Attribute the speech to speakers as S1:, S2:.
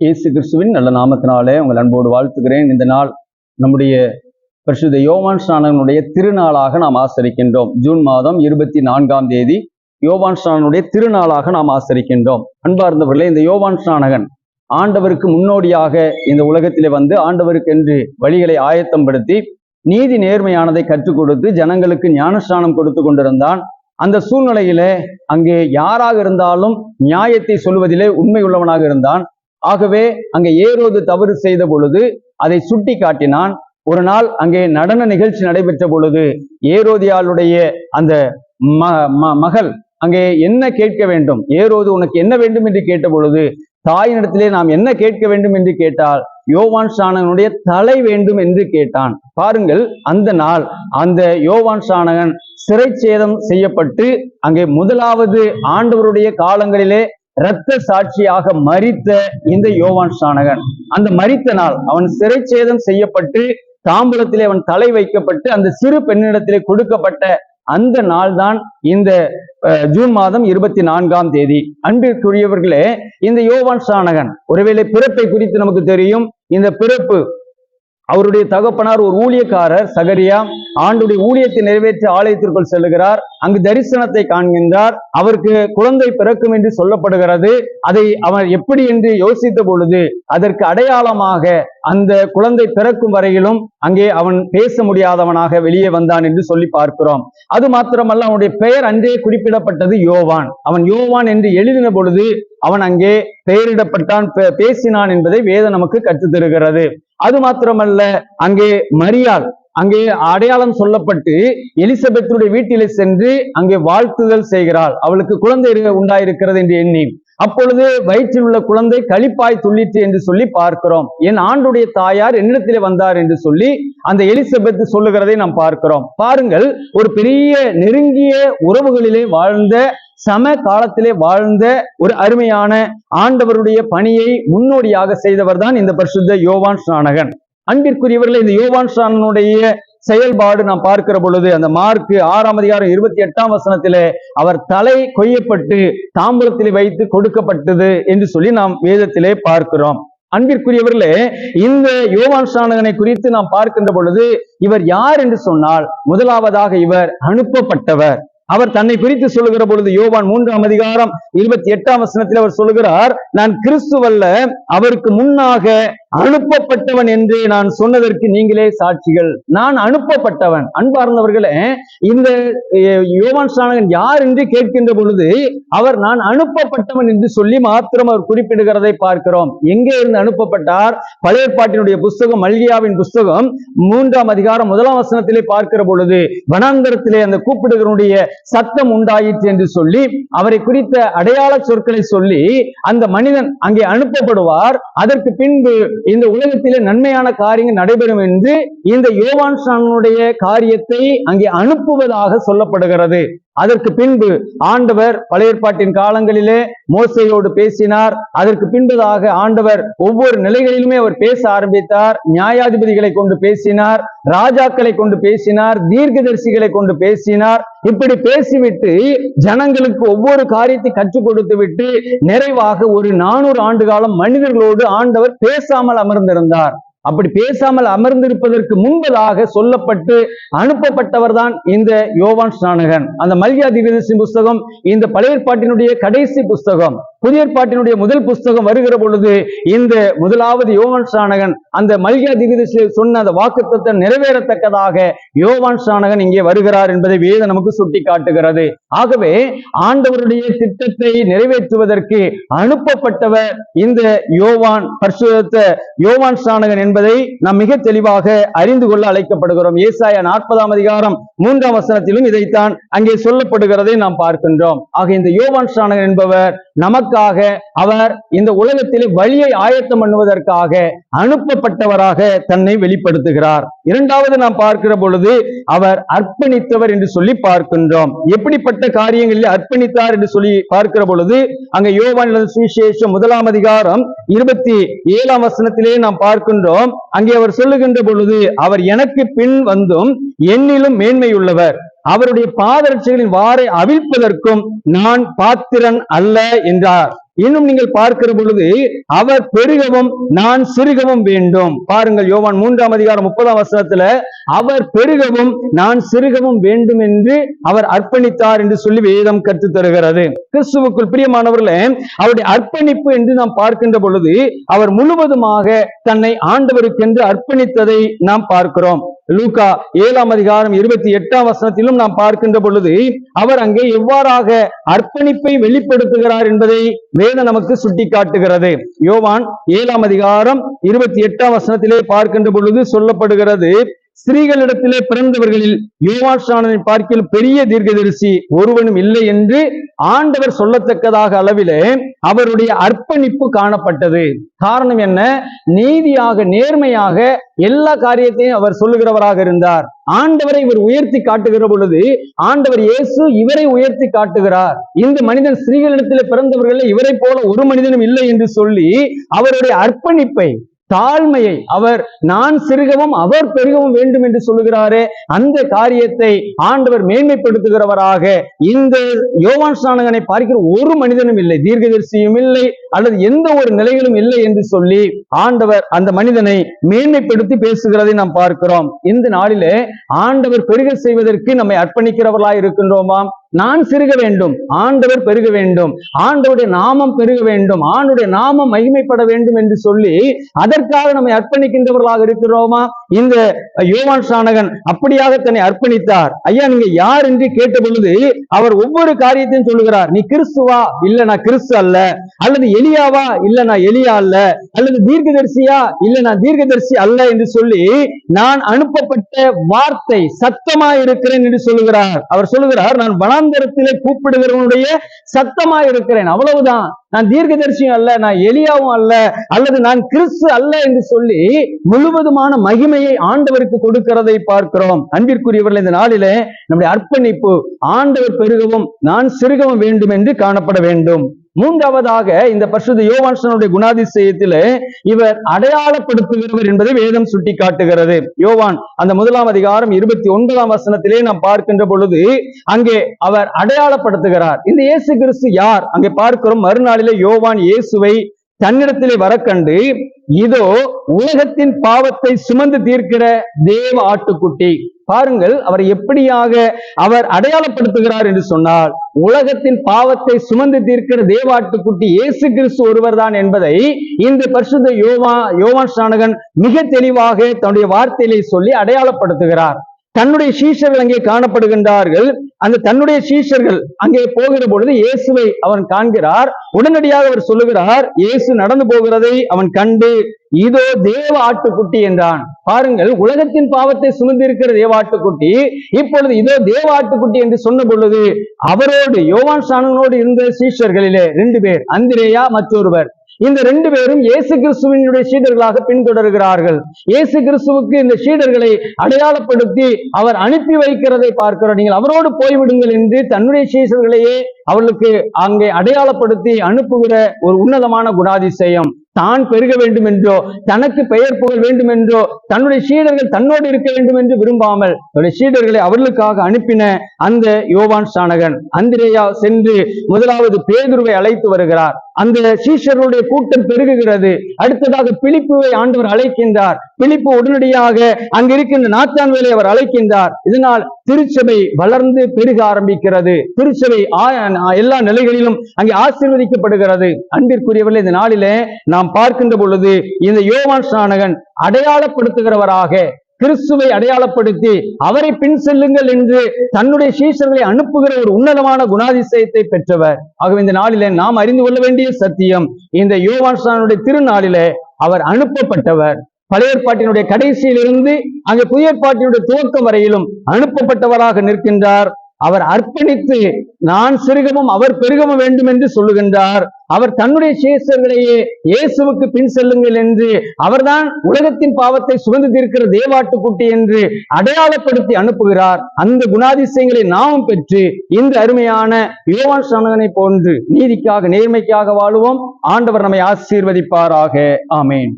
S1: இயேசு கிறிஸ்துவின் நல்ல நாமத்தினாலே உங்கள் அன்போடு வாழ்த்துகிறேன். இந்த நாள் நம்முடைய பரிசுத்த யோவான் ஸ்நானகனுடைய திருநாளாக நாம் ஆசரிக்கின்றோம். ஜூன் மாதம் 24ஆம் தேதி யோவான் ஸ்நானனுடைய திருநாளாக நாம் ஆசரிக்கின்றோம். அன்பார்ந்தவர்களே, இந்த யோவான் ஸ்நானகன் ஆண்டவருக்கு முன்னோடியாக இந்த உலகத்திலே வந்து ஆண்டவருக்கு என்று வழிகளை ஆயத்தம் படுத்தி நீதி நேர்மையானதை கற்றுக் கொடுத்து ஜனங்களுக்கு ஞானஸ்நானம் கொடுத்து கொண்டிருந்தான். அந்த சூழ்நிலையிலே அங்கே யாராக இருந்தாலும் நியாயத்தை சொல்வதிலே உண்மை உள்ளவனாக இருந்தான். ஆகவே அங்கே ஏரோது தவறு செய்த பொழுது அதை சுட்டி காட்டினான். ஒரு நாள் அங்கே நடன நிகழ்ச்சி நடைபெற்ற பொழுது ஏரோதியாளுடைய அந்த மகள் அங்கே என்ன கேட்க வேண்டும், ஏரோது உனக்கு என்ன வேண்டும் என்று கேட்ட பொழுது தாயினிடத்திலே நாம் என்ன கேட்க வேண்டும் என்று கேட்டால் யோவான் ஸ்நானகனுடைய தலை வேண்டும் என்று கேட்டான். பாருங்கள், அந்த நாள் அந்த யோவான் ஸ்நானகன் சிறைச்சேதம் செய்யப்பட்டு அங்கே முதலாவது ஆண்டவருடைய காலங்களிலே இரத்த சாட்சியாக மரித்த இந்த யோவான் ஸ்நானகன், அந்த மரித்த நாள் அவன் சிறைச்சேதம் செய்யப்பட்டு தாம்பூலத்திலே அவன் தலை வைக்கப்பட்டு அந்த சிறு பெண்ணிடத்திலே கொடுக்கப்பட்ட அந்த நாள் தான் இந்த ஜூன் மாதம் 24ஆம் தேதி. அன்பிற்குரியவர்களே, இந்த யோவான் ஸ்நானகன் ஒருவேளை பிறப்பை குறித்து நமக்கு தெரியும். இந்த பிறப்பு அவருடைய தகப்பனார் ஒரு ஊழியக்காரர் சகரியா ஆண்டுடைய ஊழியத்தை நிறைவேற்ற ஆலயத்திற்குள் செல்லுகிறார். அங்கு தரிசனத்தை காண்கின்றார். அவருக்கு குழந்தை பிறக்கும் என்று சொல்லப்படுகிறது. அதை அவர் எப்படி என்று யோசித்த பொழுது அதற்கு அடையாளமாக அந்த குழந்தை பிறக்கும் வரையிலும் அங்கே அவன் பேச முடியாதவனாக வெளியே வந்தான் என்று சொல்லி பார்க்கிறோம். அது மாத்திரமல்ல, அவனுடைய பெயர் அன்றே குறிப்பிடப்பட்டது யோவான். அவன் யோவான் என்று எழுதின பொழுது அவன் அங்கே பெயரிடப்பட்டான், பேசினான் என்பதை வேதம் நமக்கு கற்றுத் தருகிறது. அது மாத்திரமல்ல, அங்கே மரியாள் அங்கே அடையாளம் சொல்லப்பட்டு எலிசபெத்துடைய வீட்டிலே சென்று அங்கே வாழ்த்துதல் செய்கிறாள். அவளுக்கு குழந்தை உண்டாயிருக்கிறது என்று எண்ணி அப்பொழுது வயிற்றில் உள்ள குழந்தை களிப்பாய் துள்ளிற்று என்று சொல்லி பார்க்கிறோம். என் ஆண்டுடைய தாயார் என்னிடத்திலே வந்தார் என்று சொல்லி அந்த எலிசபெத் சொல்லுகிறதை நாம் பார்க்கிறோம். பாருங்கள், ஒரு பெரிய நெருங்கிய உறவுகளிலே வாழ்ந்த சம காலத்திலே வாழ்ந்த ஒரு அருமையான ஆண்டவருடைய பணியை முன்னோடியாக செய்தவர் தான் இந்த பரிசுத்த யோவான் ஸ்நானகன். அன்பிற்குரியவர்களே, இந்த யோவான் ஸ்நானனுடைய செயல்பாடு நாம் பார்க்கிற பொழுது அந்த மார்க் 6ஆம் அதிகாரம் 28ஆம் வசனத்திலே அவர் தலை கொய்யப்பட்டு தாம்பூலத்திலே வைத்து கொடுக்கப்பட்டது என்று சொல்லி நாம் வேதத்திலே பார்க்கிறோம். அன்பிற்குரியவர்களே, இந்த யோவான் ஸ்நானகனை குறித்து நாம் பார்க்கின்ற பொழுது இவர் யார் என்று சொன்னால், முதலாவதாக இவர் அனுப்பப்பட்டவர். அவர் தன்னை குறித்து சொல்லுகிற பொழுது யோவான் 3ஆம் அதிகாரம் 28ஆம் வசனத்தில் அவர் சொல்லுகிறார், நான் கிறிஸ்துவல்ல, அவருக்கு முன்னாக அனுப்பப்பட்டவன் என்று நான் சொன்னதற்கு நீங்களே சாட்சிகள். நான் அனுப்பப்பட்டவன். அன்பார்ந்தவர்களே, இந்த யோவான் ஸ்நானகன் யார் என்று கேட்கின்ற பொழுது அவர் நான் அனுப்பப்பட்டவன் என்று சொல்லி மாத்திரம் அவர் குறிப்பிடுகிறதை பார்க்கிறோம். எங்கே இருந்து அனுப்பப்பட்டார்? பழைய ஏற்பாட்டினுடைய புஸ்தகம் மல்கியாவின் புஸ்தகம் 3ஆம் அதிகாரம் 1ஆம் வசனத்திலே பார்க்கிற பொழுது வனாந்தரத்திலே அந்த கூப்பிடுகிறனுடைய சத்தம் உண்டாயிற்று என்று சொல்லி அவரை குறித்த அடையாள சொற்களை சொல்லி அந்த மனிதன் அங்கே அனுப்பப்படுவார். அதற்கு பின்பு இந்த உலகத்திலே நன்மையான காரியங்கள் நடைபெறும் என்று இந்த யோவான் ஸ்நானனுடைய காரியத்தை அங்கே அனுப்புவதாக சொல்லப்படுகிறது. அதற்கு பின்பு ஆண்டவர் பழைய ஏற்பாட்டின் காலங்களிலே மோசேயோடு பேசினார். அதற்கு பின்பதாக ஆண்டவர் ஒவ்வொரு நிலைகளிலுமே அவர் பேச ஆரம்பித்தார். நியாயாதிபதிகளை கொண்டு பேசினார், ராஜாக்களை கொண்டு பேசினார், தீர்க்கதரிசிகளை கொண்டு பேசினார். இப்படி பேசிவிட்டு ஜனங்களுக்கு ஒவ்வொரு காரியத்தை கற்றுக் கொடுத்து விட்டு நிறைவாக ஒரு 400 ஆண்டு காலம் மனிதர்களோடு ஆண்டவர் பேசாமல் அமர்ந்திருந்தார். அப்படி பேசாமல் அமர்ந்திருப்பதற்கு முன்பதாக சொல்லப்பட்டு அனுப்பப்பட்டவர் தான் இந்த யோவான் ஸ்நானகன். அந்த மல்கியா தீர்க்கதரிசியின் புஸ்தகம் இந்த பழைய ஏற்பாட்டினுடைய கடைசி புஸ்தகம். புதிய ஏற்பாட்டினுடைய முதல் புஸ்தகம் வருகிற பொழுது இந்த முதலாவது யோவான் ஸ்நானகன் அந்த மல்கியா தீர்க்கதரிசி சொன்ன அந்த வாக்குத்தத்தத்தை நிறைவேறத்தக்கதாக யோவான் ஸ்நானகன் இங்கே வருகிறார் என்பதை வேதம் நமக்கு சுட்டி காட்டுகிறது. ஆகவே ஆண்டவருடைய திட்டத்தை நிறைவேற்றுவதற்கு அனுப்பப்பட்டவர் இந்த யோவான், பரிசுத்த யோவான் ஸ்நானகன் என்பதை நாம் மிக தெளிவாக அறிந்து கொள்ள அழைக்கப்படுகிறோம். ஏசாயா 40ஆம் அதிகாரம் 3ஆம் வசனத்திலும் இதைத்தான் அங்கே சொல்லப்படுகிறதை நாம் பார்க்கின்றோம். ஆக இந்த யோவான் ஸ்நானகன் என்பவர் நமக்காக அவர் இந்த உலகத்திலே வழியை ஆயத்தம் பண்ணுவதற்காக அனுப்பப்பட்டவராக தன்னை வெளிப்படுத்துகிறார். இரண்டாவது நாம் பார்க்கிற பொழுது அவர் அர்ப்பணித்தவர் என்று சொல்லி பார்க்கின்றோம். எப்படிப்பட்ட காரியங்களில் அர்ப்பணித்தார் என்று சொல்லி பார்க்கிற பொழுது அங்கே யோவான் சுவிசேஷம் 1ஆம் அதிகாரம் 27ஆம் வசனத்திலே நாம் பார்க்கின்றோம். அங்கே அவர் சொல்லுகின்ற பொழுது அவர் எனக்கு பின் வந்தும் என்னிலும் மேன்மையுள்ளவர், அவருடைய பாதரட்சைகளின் வாரை அவிழ்ப்பதற்கும் நான் பாத்திரன் அல்ல என்றார். இன்னும் நீங்கள் பார்க்கிற பொழுது அவர் பெருகவும் நான் சிறுகவும் வேண்டும். பாருங்கள், யோவான் 3ஆம் அதிகாரம் 30ஆம் வசனத்துல அவர் பெருகவும் நான் சிறுகவும் வேண்டும் என்று அவர் அர்ப்பணித்தார் என்று சொல்லி வேதம் கற்றுத் தருகிறது. கிறிஸ்துவுக்குள் பிரியமானவர்களே, அவருடைய அர்ப்பணிப்பு என்று நாம் பார்க்கின்ற பொழுது அவர் முழுவதுமாக தன்னை ஆண்டவருக்கென்று அர்ப்பணித்ததை நாம் பார்க்கிறோம். லூக்கா 7ஆம் அதிகாரம் 28ஆம் வசனத்திலும் நாம் பார்க்கின்ற பொழுது அவர் அங்கே எவ்வாறாக அர்ப்பணிப்பை வெளிப்படுத்துகிறார் என்பதை வேதம் நமக்கு சுட்டிக்காட்டுகிறது. யோவான் 7ஆம் அதிகாரம் 28ஆம் வசனத்திலே பார்க்கின்ற பொழுது சொல்லப்படுகிறது, ஸ்திரீகளிடத்திலே பிறந்தவர்களில் யோவான் ஸ்நானனை பார்க்கில் பெரிய தீர்க்கதரிசி ஒருவனும் இல்லை என்று ஆண்டவர் சொல்லத்தக்கதாக அளவிலே அவருடைய அர்ப்பணிப்பு காணப்பட்டது. காரணம் என்ன? நீதியாக நேர்மையாக எல்லா காரியத்தையும் அவர் சொல்லுகிறவராக இருந்தார். ஆண்டவரை இவர் உயர்த்தி காட்டுகிற பொழுது ஆண்டவர் இயேசு இவரை உயர்த்தி காட்டுகிறார். இந்த மனிதன் ஸ்திரீகளிடத்திலே பிறந்தவர்கள் இவரை போல ஒரு மனிதனும் இல்லை என்று சொல்லி அவருடைய அர்ப்பணிப்பை, தாழ்மையை, அவர் நான் சிறுகவும் அவர் பெருகவும் வேண்டும் என்று சொல்லுகிறாரே, அந்த காரியத்தை ஆண்டவர் மேன்மைப்படுத்துகிறவராக இந்த யோவான் ஸ்நானகனை பார்க்கிற ஒரு மனிதனும் இல்லை, தீர்க்கதரிசியும் இல்லை, அல்லது எந்த ஒரு நிலைகளும் இல்லை என்று சொல்லி ஆண்டவர் அந்த மனிதனை மேன்மைப்படுத்தி பேசுகிறதை நாம் பார்க்கிறோம். இந்த நாளிலே ஆண்டவர் பெருக செய்வதற்கு நம்மை அர்ப்பணிக்கிறவர்களாய் இருக்கின்றோமாம். நான் சிறுக வேண்டும், ஆண்டவர் பெருக வேண்டும், ஆண்டவருடைய நாமம் பெருக வேண்டும், ஆண்டவருடைய நாமம் மகிமைப்பட வேண்டும் என்று சொல்லி அதற்காக நம்மை அர்ப்பணிக்கின்றவர்களாக இருக்கிறோமா? இந்த யோவான் ஸ்நானகன் அப்படியாக தன்னை அர்ப்பணித்தார். ஐயா, நீங்க யார் என்று கேட்ட பொழுது அவர் ஒவ்வொரு காரியத்தையும் சொல்லுகிறார். நீ கிறிஸ்துவா? இல்ல, நான் கிறிஸ்து அல்ல. அல்லது எலியாவா? இல்ல, நான் எலியா அல்ல. அல்லது தீர்க்கதரிசியா? இல்ல, நான் தீர்க்கதரிசி அல்ல என்று சொல்லி நான் அனுப்பப்பட்ட வார்த்தை சத்தமா இருக்கிறேன் என்று சொல்லுகிறார். அவர் சொல்லுகிறார், நான் வனாந்தரத்திலே கூப்பிடுகிறவனுடைய சத்தமா இருக்கிறேன், அவ்வளவுதான். நான் தீர்க்கதரிசியும் அல்ல, நான் எலியாவும் அல்ல, அல்லது நான் கிறிஸ்து அல்ல என்று சொல்லி முழுவதுமான மகிமையை ஆண்டவருக்கு கொடுக்கிறதை பார்க்கிறோம். அன்பிற்குரியவர்கள், இந்த நாளிலே நம்முடைய அர்ப்பணிப்பு ஆண்டவர் பெருகவும் நான் சிறுகவும் வேண்டும் என்று காணப்பட வேண்டும். மூன்றாவதாக இந்த பரிசுத்த யோவான் ஸ்நானனுடைய குணாதிசயத்திலே இவர் அடையாளப்படுத்துகிறவர் என்பதை வேதம் சுட்டி காட்டுகிறது. யோவான் அந்த 1ஆம் அதிகாரம் 29ஆம் வசனத்திலே நாம் பார்க்கின்ற பொழுது அங்கே அவர் அடையாளப்படுத்துகிறார். இந்த இயேசு கிறிஸ்து யார்? அங்கே பார்க்கிறோம். மறுநாளிலே யோவான் இயேசுவை தன்னிடத்திலே வரக்கண்டு, இதோ உலகத்தின் பாவத்தை சுமந்து தீர்க்கிற தேவ ஆட்டுக்குட்டி. பாருங்கள், அவர் எப்படியாக அவர் அடையாளப்படுத்துகிறார் என்று சொன்னால், உலகத்தின் பாவத்தை சுமந்து தீர்க்கிற தேவாட்டுக்குட்டி இயேசு கிறிஸ்து ஒருவர் தான் என்பதை இந்த பரிசுத்த யோவான் ஸ்நானகன் மிக தெளிவாக தன்னுடைய வார்த்தையிலே சொல்லி அடையாளப்படுத்துகிறார். தன்னுடைய சீஷர்கள் அங்கே காணப்படுகின்றார்கள். அந்த தன்னுடைய சீஷர்கள் அங்கே போகிற பொழுது இயேசுவை அவன் காண்கிறார். உடனடியாக அவர் சொல்லுகிறார், இயேசு நடந்து போகிறதை அவன் கண்டு, இதோ தேவ ஆட்டுக்குட்டி என்றான். பாருங்கள், உலகத்தின் பாவத்தை சுமந்திருக்கிற தேவ ஆட்டுக்குட்டி இப்பொழுது இதோ தேவ ஆட்டுக்குட்டி என்று சொன்ன பொழுது அவரோடு யோவான் ஸ்நானனோடு இருந்த சீஷர்களிலே 2 பேர், அந்திரேயா மற்றொருவர், இந்த 2 பேரும் இயேசு கிறிஸ்துவினுடைய சீடர்களாக பின்தொடர்கிறார்கள். இயேசு கிறிஸ்துவுக்கு இந்த சீடர்களை அடையாளப்படுத்தி அவர் அனுப்பி வைக்கிறதை பார்க்கிறோம். நீங்கள் அவரோடு போய்விடுங்கள் என்று தன்னுடைய சீடர்களையே அவர்களுக்கு அங்கே அடையாளப்படுத்தி அனுப்புகிற ஒரு உன்னதமான குணாதிசயம். தான் பெருக வேண்டும் என்றோ, தனக்கு பெயர் புகழ் வேண்டும் என்றோ, தன்னுடைய சீடர்கள் தன்னோடு இருக்க வேண்டும் என்று விரும்பாமல் தன்னுடைய சீடர்களை அவர்களுக்காக அனுப்பின அந்த யோவான் ஸ்நானகன் அந்திரேயா சென்று முதலாவது பேதுருவை அழைத்து வருகிறார். அந்த சீஷர்களுடைய கூட்டம் பெருகுகிறது. அடுத்ததாக பிலிப்புவை ஆண்டவர் அழைக்கின்றார். பிலிப்பு உடனடியாக அங்கிருக்கின்ற நாத்தான்வேலை அவர் அழைக்கின்றார். இதனால் திருச்சபை வளர்ந்து பெருக ஆரம்பிக்கிறது. திருச்சபை எல்லா நிலைகளிலும் அங்கே ஆசீர்வதிக்கப்படுகிறது. அன்பிற்குரியவர்களே, இந்த நாளிலே நாம் பார்க்கின்ற பொழுது இந்த யோவான் ஸ்நானகன் அடையாளப்படுத்துகிறவராக கிறிஸ்துவை அடையாளப்படுத்தி அவரை பின் செல்லுங்கள் என்று தன்னுடைய சீஷர்களை அனுப்புகிற ஒரு உன்னதமான குணாதிசயத்தை பெற்றவர். ஆகவே இந்த நாளிலே நாம் அறிந்து கொள்ள வேண்டிய சத்தியம், இந்த யோவான் ஸ்நானனுடைய திருநாளிலே அவர் அனுப்பப்பட்டவர். பழைய ஏற்பாட்டினுடைய கடைசியிலிருந்து அங்கே புதிய ஏற்பாட்டினுடைய துவக்கம் வரையிலும் அனுப்பப்பட்டவராக நிற்கின்றார். அவர் அர்ப்பணித்து நான் சிறுகவும் அவர் பெருகவும் வேண்டும் என்று சொல்லுகின்றார். அவர் தன்னுடைய சீஷர்களையே இயேசுவுக்கு பின் செல்லுங்கள் என்று, அவர்தான் உலகத்தின் பாவத்தை சுமந்து தீர்க்கிற தேவாட்டுக்குட்டி என்று அடையாளப்படுத்தி அனுப்புகிறார். அந்த குணாதிசயங்களை நாமும் பெற்று இந்த அருமையான யோவான் ஸ்நானகனை போன்று நீதிக்காக நேர்மைக்காக வாழுவோம். ஆண்டவர் நம்மை ஆசீர்வதிப்பாராக. ஆமேன்.